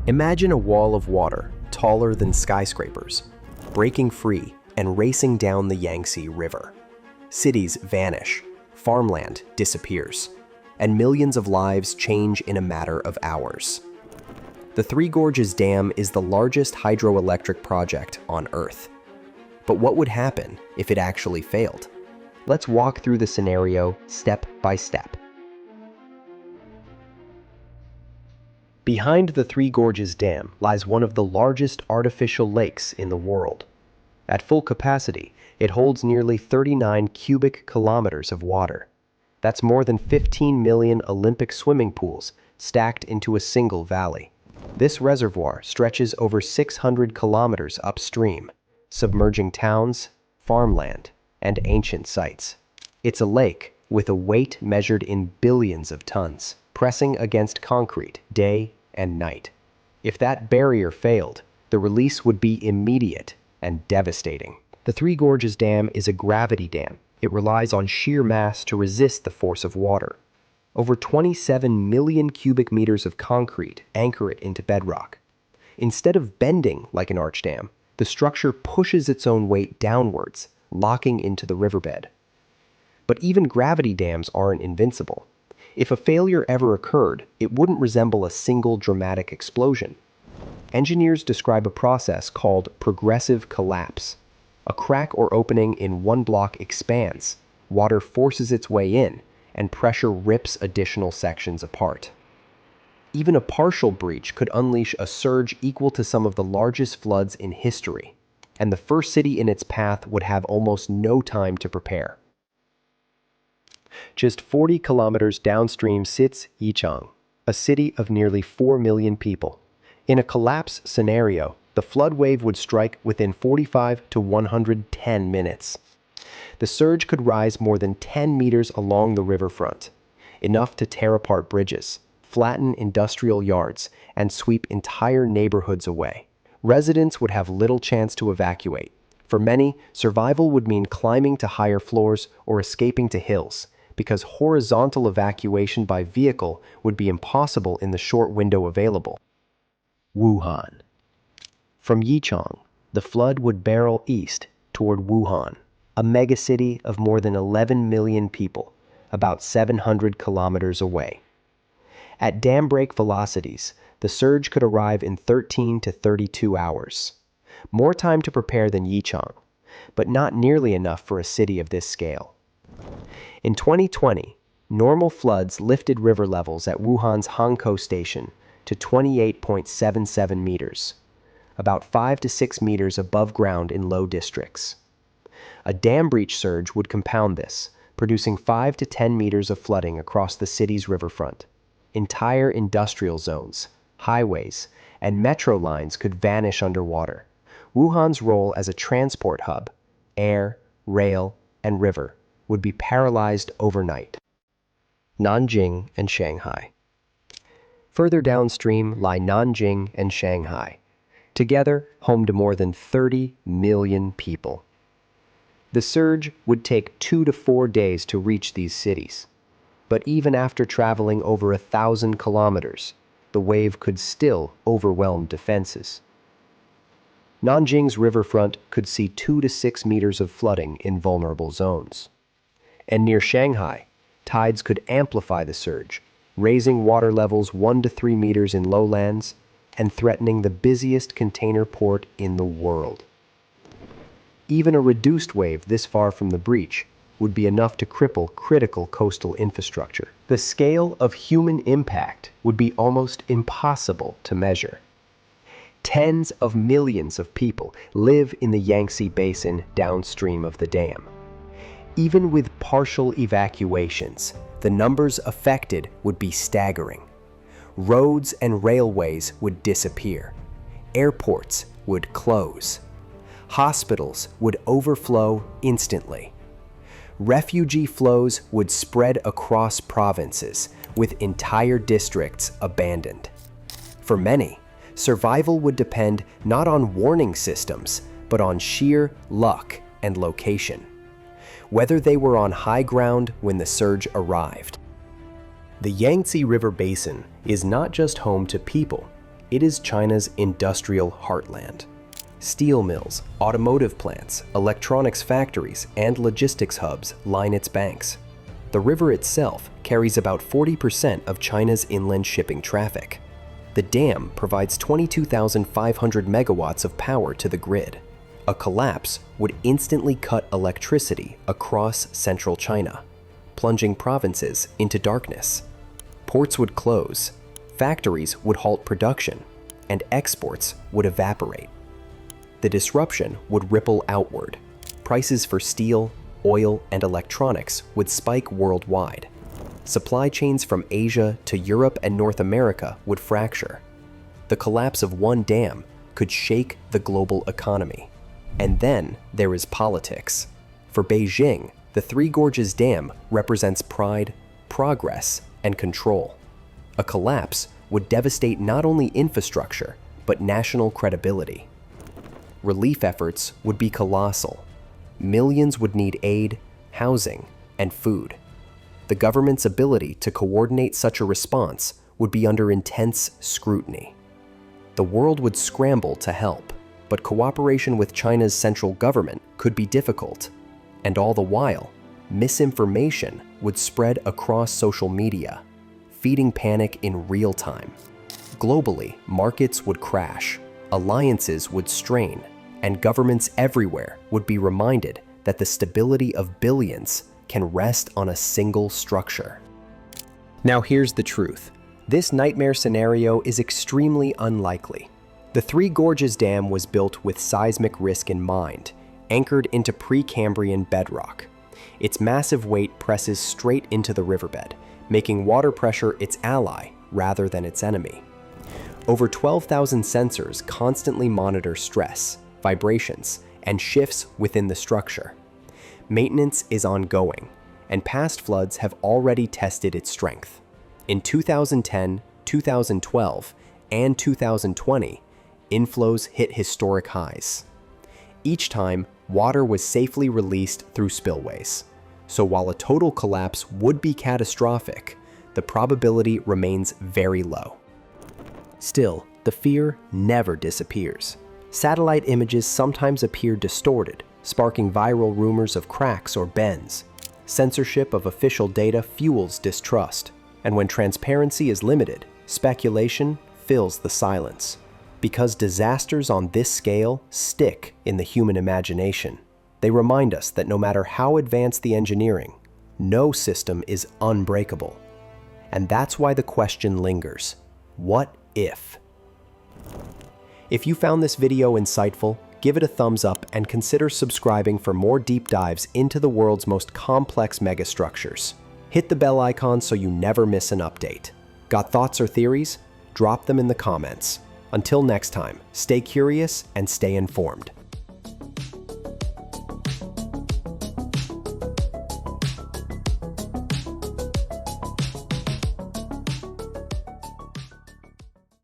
Imagine a wall of water, taller than skyscrapers, breaking free and racing down the Yangtze River. Cities vanish, farmland disappears, and millions of lives change in a matter of hours. The Three Gorges Dam is the largest hydroelectric project on Earth. But what would happen if it actually failed? Let's walk through the scenario step by step. Behind the Three Gorges Dam lies one of the largest artificial lakes in the world. At full capacity, it holds nearly 39 cubic kilometers of water. That's more than 15 million Olympic swimming pools stacked into a single valley. This reservoir stretches over 600 kilometers upstream, submerging towns, farmland, and ancient sites. It's a lake with a weight measured in billions of tons, pressing against concrete day and night. If that barrier failed, the release would be immediate and devastating. The Three Gorges Dam is a gravity dam. It relies on sheer mass to resist the force of water. Over 27 million cubic meters of concrete anchor it into bedrock. Instead of bending like an arch dam, the structure pushes its own weight downwards, locking into the riverbed. But even gravity dams aren't invincible. If a failure ever occurred, it wouldn't resemble a single dramatic explosion. Engineers describe a process called progressive collapse. A crack or opening in one block expands, water forces its way in, and pressure rips additional sections apart. Even a partial breach could unleash a surge equal to some of the largest floods in history, and the first city in its path would have almost no time to prepare. Just 40 kilometers downstream sits Yichang, a city of nearly 4 million people. In a collapse scenario, the flood wave would strike within 45 to 110 minutes. The surge could rise more than 10 meters along the riverfront, enough to tear apart bridges, flatten industrial yards, and sweep entire neighborhoods away. Residents would have little chance to evacuate. For many, survival would mean climbing to higher floors or escaping to hills, because horizontal evacuation by vehicle would be impossible in the short window available. Wuhan. From Yichang, the flood would barrel east toward Wuhan, a megacity of more than 11 million people, about 700 kilometers away. At dam break velocities, the surge could arrive in 13 to 32 hours. More time to prepare than Yichang, but not nearly enough for a city of this scale. In 2020, normal floods lifted river levels at Wuhan's Hankou Station to 28.77 meters, about 5 to 6 meters above ground in low districts. A dam breach surge would compound this, producing 5 to 10 meters of flooding across the city's riverfront. Entire industrial zones, highways, and metro lines could vanish underwater. Wuhan's role as a transport hub, air, rail, and river, would be paralyzed overnight. Nanjing and Shanghai. Further downstream lie Nanjing and Shanghai, together home to more than 30 million people. The surge would take 2 to 4 days to reach these cities. But even after traveling over 1,000 kilometers, the wave could still overwhelm defenses. Nanjing's riverfront could see 2 to 6 meters of flooding in vulnerable zones. And near Shanghai, tides could amplify the surge, raising water levels 1 to 3 meters in lowlands and threatening the busiest container port in the world. Even a reduced wave this far from the breach would be enough to cripple critical coastal infrastructure. The scale of human impact would be almost impossible to measure. Tens of millions of people live in the Yangtze Basin downstream of the dam. Even with partial evacuations, the numbers affected would be staggering. Roads and railways would disappear. Airports would close. Hospitals would overflow instantly. Refugee flows would spread across provinces, with entire districts abandoned. For many, survival would depend not on warning systems, but on sheer luck and location, whether they were on high ground when the surge arrived. The Yangtze River Basin is not just home to people, It is China's industrial heartland. Steel mills, automotive plants, electronics factories, and logistics hubs line its banks. The river itself carries about 40% of China's inland shipping traffic. The dam provides 22,500 megawatts of power to the grid. A collapse would instantly cut electricity across central China, plunging provinces into darkness. Ports would close, factories would halt production, and exports would evaporate. The disruption would ripple outward. Prices for steel, oil, and electronics would spike worldwide. Supply chains from Asia to Europe and North America would fracture. The collapse of one dam could shake the global economy. And then there is politics. For Beijing, the Three Gorges Dam represents pride, progress, and control. A collapse would devastate not only infrastructure, but national credibility. Relief efforts would be colossal. Millions would need aid, housing, and food. The government's ability to coordinate such a response would be under intense scrutiny. The world would scramble to help, but cooperation with China's central government could be difficult. And all the while, misinformation would spread across social media, feeding panic in real time. Globally, markets would crash, alliances would strain, and governments everywhere would be reminded that the stability of billions can rest on a single structure. Now here's the truth. This nightmare scenario is extremely unlikely. The Three Gorges Dam was built with seismic risk in mind, anchored into Precambrian bedrock. Its massive weight presses straight into the riverbed, making water pressure its ally rather than its enemy. Over 12,000 sensors constantly monitor stress, vibrations, and shifts within the structure. Maintenance is ongoing, and past floods have already tested its strength. In 2010, 2012, and 2020, inflows hit historic highs. Each time, water was safely released through spillways. So while a total collapse would be catastrophic, the probability remains very low. Still, the fear never disappears. Satellite images sometimes appear distorted, sparking viral rumors of cracks or bends. Censorship of official data fuels distrust, and when transparency is limited, speculation fills the silence. Because disasters on this scale stick in the human imagination. They remind us that no matter how advanced the engineering, no system is unbreakable. And that's why the question lingers: what if? If you found this video insightful, give it a thumbs up and consider subscribing for more deep dives into the world's most complex megastructures. Hit the bell icon so you never miss an update. Got thoughts or theories? Drop them in the comments. Until next time, stay curious and stay informed.